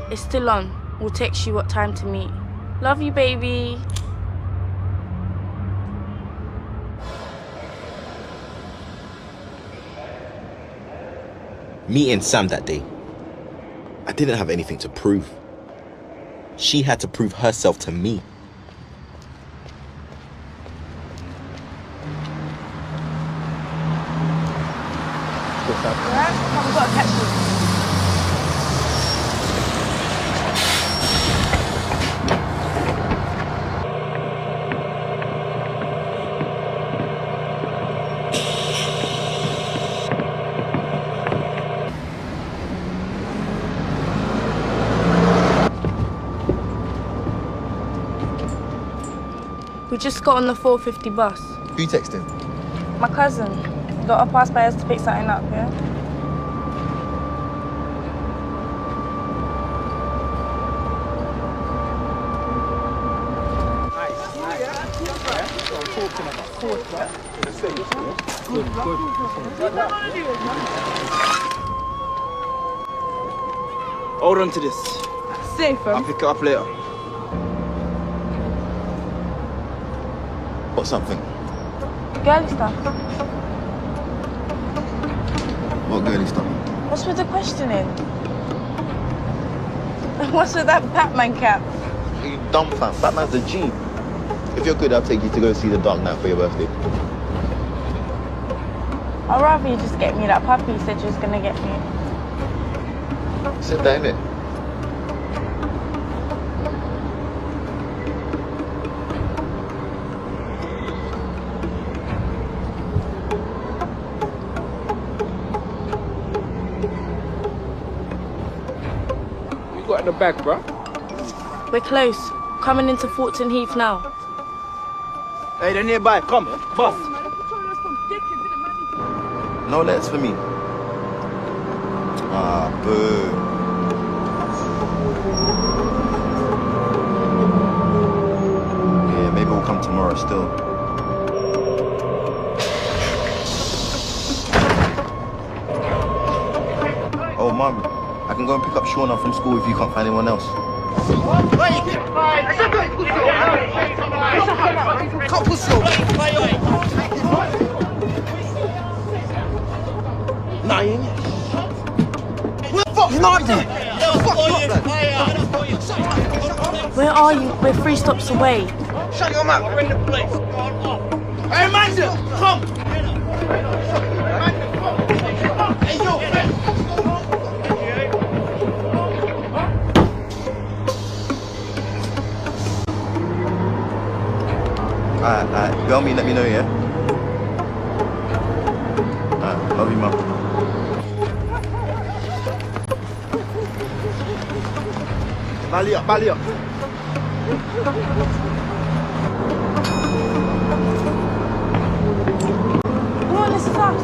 It's still on. We'll text you what time to meet. Love you, baby. Meeting Sam that day, I didn't have anything to prove. She had to prove herself to me. Alright, come, we've got to catch you. We just got on the 4:50 bus. Who you texting? My cousin. Got to pass by us to pick something up, yeah? Hold on to this. Safe, I'll pick it up later. What something? Girly stuff. What girly stuff? What's with the questioning? What's with that Batman cap? Are you dumb, fam? Batman's a G. If you're good, I'll take you to go see The Dark Knight for your birthday. I'd rather you just get me that puppy you said you was gonna get me. Sit down there. Got in the bag, bro. We're close. Coming into Fortin Heath now. Hey, they're nearby. Come, boss. No letters for me. Ah, boo. Yeah, maybe we'll come tomorrow still. Oh, Mum, I can go and pick up Shauna from school if you can't find anyone else. Nah, you ain't. Where the fuck's not there? Where are you? We're 3 stops away. Shut your mouth. We're in the place. Hey, Amanda, come. Hey, yo. Alright, go on me, let me know, yeah? Alright, love you, Mum. Bally up, bally up. Come on, this is us.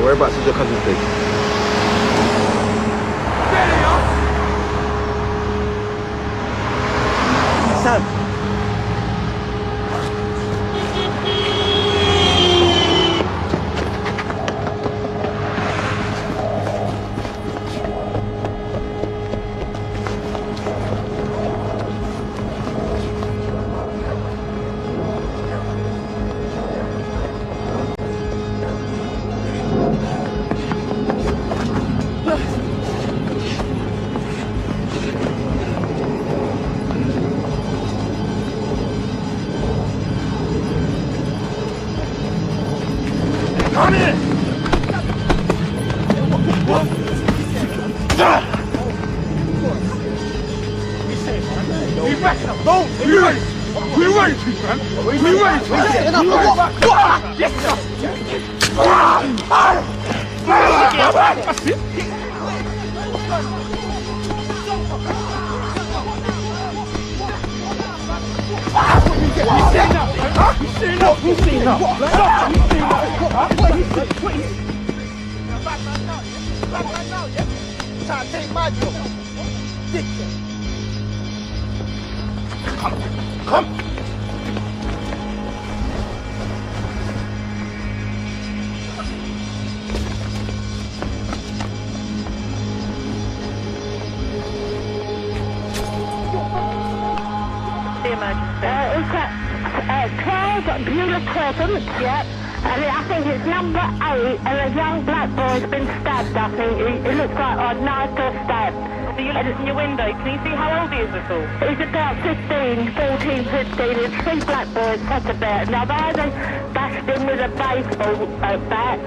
Whereabouts is your cousin's place? Sam. Come in! What? We back up! Don't! We ready! We ready, man! We ready! Yes, sir! He's sitting up! Black man now, yeah? Black man now, yeah? Trying to take my job. Dickhead. Come. It's at 12 Beulah Crescent, yeah. And I think it's number 8, and a young black boy's been stabbed, I think. It looks like a knife or stab. So you look in your window, can you see how old he is at all? He's about 15, 14, 15. There's 3 black boys, that's about. Now, they either bashed him with a baseball bat,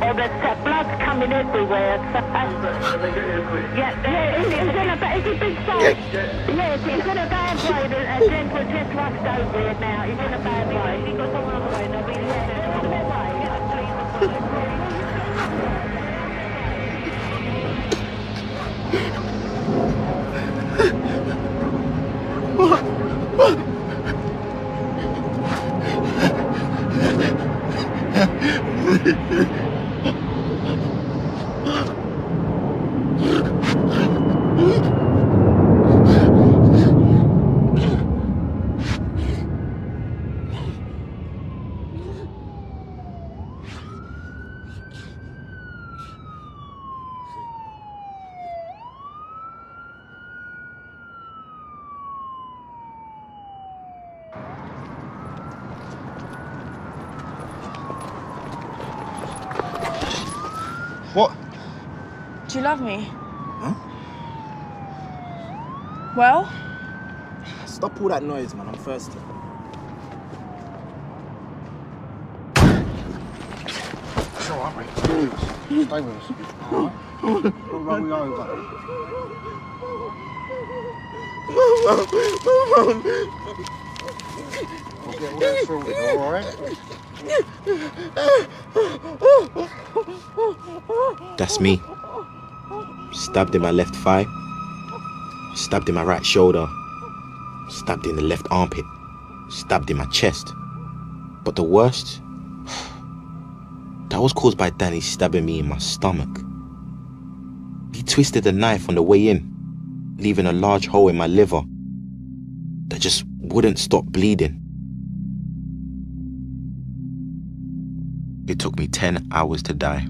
or there's blood coming everywhere. He's in a bad, is he big fight? Yes, he's in a bad way. A gentleman just rushed over here now. He's in a bad way. He's got someone on the way, they'll be there. What? Do you love me? Huh? Well? Stop all that noise, man. I'm thirsty. It's alright, mate. Stay with us. Stay with us. Alright? We'll run you over. We'll get all that sorted, alright? That's me. Stabbed in my left thigh. Stabbed in my right shoulder. Stabbed in the left armpit. Stabbed in my chest. But the worst, that was caused by Danny stabbing me in my stomach. He twisted the knife on the way in, leaving a large hole in my liver that just wouldn't stop bleeding. It took me 10 hours to die.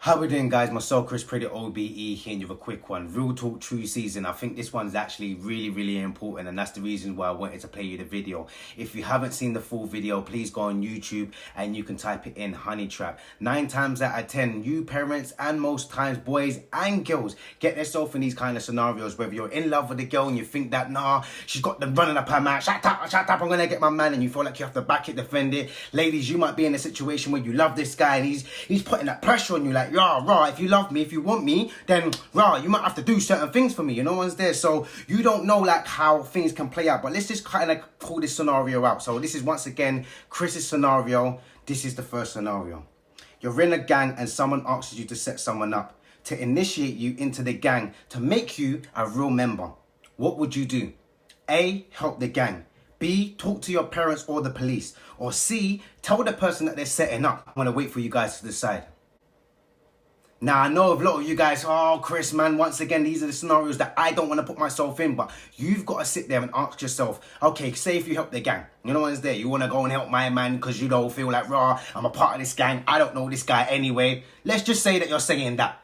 How we doing, guys? Myself, Chris Pretty OBE here with a quick one. Real Talk True Season. I think this one's actually really important, and that's the reason why I wanted to play you the video. If you haven't seen the full video, please go on YouTube and you can type it in Honey Trap. 9 times out of 10, you parents and most times boys and girls get themselves in these kind of scenarios, whether you're in love with a girl and you think that, nah, she's got them running up her mouth, shut up, I'm gonna get my man, and you feel like you have to back it, defend it. Ladies, you might be in a situation where you love this guy and he's putting that pressure on you, like, rah, if you love me, if you want me, then rah, you might have to do certain things for me, you know, one's there. So you don't know like how things can play out, but let's just kind of pull this scenario out. So this is once again Chris's scenario. This is the first scenario. You're in a gang and someone asks you to set someone up, to initiate you into the gang, to make you a real member. What would you do? A, help the gang. B, talk to your parents or the police. Or C, tell the person that they're setting up. I want to wait for you guys to decide. Now, I know a lot of you guys, oh, Chris, man, once again, these are the scenarios that I don't want to put myself in, but you've got to sit there and ask yourself, okay, say if you help the gang, you know what's there, you want to go and help my man because you don't feel like, rah, I'm a part of this gang, I don't know this guy anyway. Let's just say that you're saying that.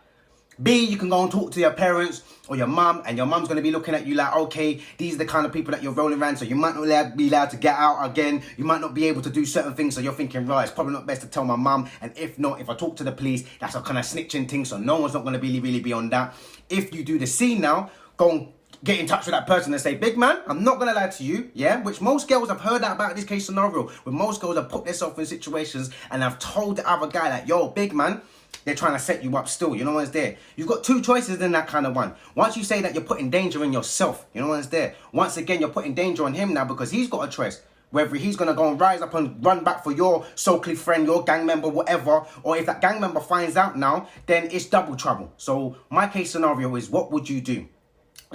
B, you can go and talk to your parents or your mum, and your mum's going to be looking at you like, okay, these are the kind of people that you're rolling around, so you might not be allowed to get out again, you might not be able to do certain things, so you're thinking, right, it's probably not best to tell my mum, and if not, if I talk to the police, that's a kind of snitching thing, so no one's not going to really be on that. If you do the C now, go and get in touch with that person and say, big man, I'm not going to lie to you, yeah, which most girls have heard that about this case scenario, where most girls have put themselves in situations and have told the other guy that, yo, big man, they're trying to set you up still, you know what's there. You've got 2 choices in that kind of one. Once you say that, you're putting danger in yourself, you know what's there. Once again, you're putting danger on him now because he's got a choice. Whether he's going to go and rise up and run back for your so-called friend, your gang member, whatever, or if that gang member finds out now, then it's double trouble. So my case scenario is, what would you do?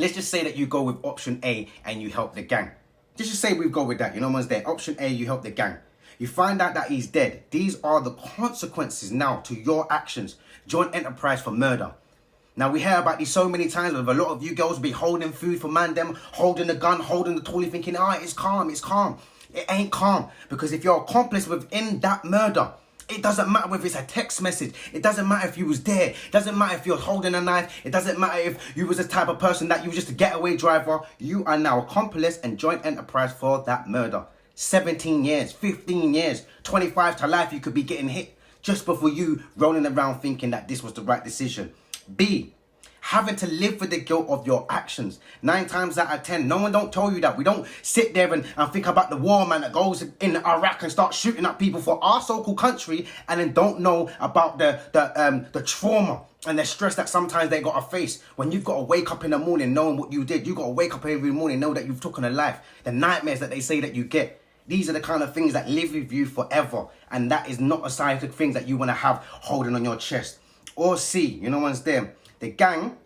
Let's just say that you go with option A and you help the gang. Just say we go with that. You know what's there? Option A, you help the gang. You find out that he's dead. These are the consequences now to your actions. Joint enterprise for murder. Now, we hear about these so many times with a lot of you girls be holding food for man them, holding the gun, holding the toolie, thinking, it's calm, it's calm. It ain't calm. Because if you're accomplice within that murder, it doesn't matter if it's a text message. It doesn't matter if you was there. It doesn't matter if you're holding a knife. It doesn't matter if you was the type of person that you was just a getaway driver. You are now accomplice and joint enterprise for that murder. 17 years, 15 years, 25 to life you could be getting hit just before you rolling around thinking that this was the right decision. B, having to live with the guilt of your actions. 9 times out of 10, no one don't tell you that. We don't sit there and think about the war man that goes in Iraq and starts shooting at people for our so-called country and then don't know about the trauma and the stress that sometimes they got to face. When you've got to wake up in the morning knowing what you did, you got to wake up every morning know that you've taken a life. The nightmares that they say that you get. These are the kind of things that live with you forever. And that is not a side of things that you want to have holding on your chest. Or C, you know what's there? The gang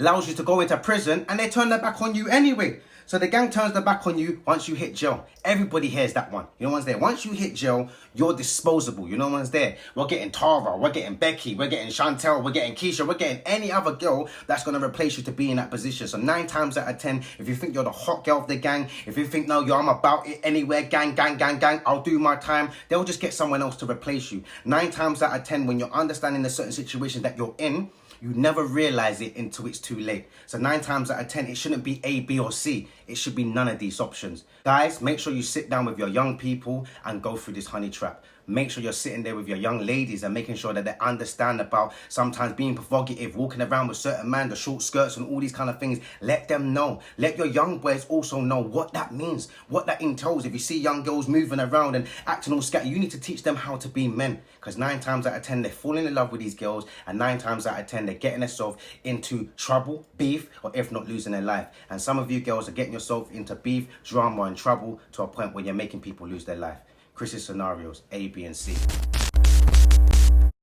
allows you to go into prison and they turn their back on you anyway. So the gang turns their back on you once you hit jail. Everybody hears that one. You know what's there? Once you hit jail, you're disposable. You know what's there? We're getting Tara, we're getting Becky, we're getting Chantel, we're getting Keisha, we're getting any other girl that's going to replace you to be in that position. So 9 times out of 10, if you think you're the hot girl of the gang, if you think, no, I'm about it anywhere, gang, I'll do my time, they'll just get someone else to replace you. 9 times out of 10, when you're understanding the certain situation that you're in, you never realize it until it's too late. So 9 times out of 10, it shouldn't be A, B, or C. It should be none of these options. Guys, make sure you sit down with your young people and go through this honey trap. Make sure you're sitting there with your young ladies and making sure that they understand about sometimes being provocative, walking around with certain men, the short skirts and all these kind of things. Let them know. Let your young boys also know what that means, what that entails. If you see young girls moving around and acting all scatty, you need to teach them how to be men. Because 9 times out of 10, they're falling in love with these girls. And 9 times out of 10, they're getting themselves into trouble, beef, or if not losing their life. And some of you girls are getting yourself into beef, drama, and trouble to a point where you're making people lose their life. Chris's scenarios, A, B, and C.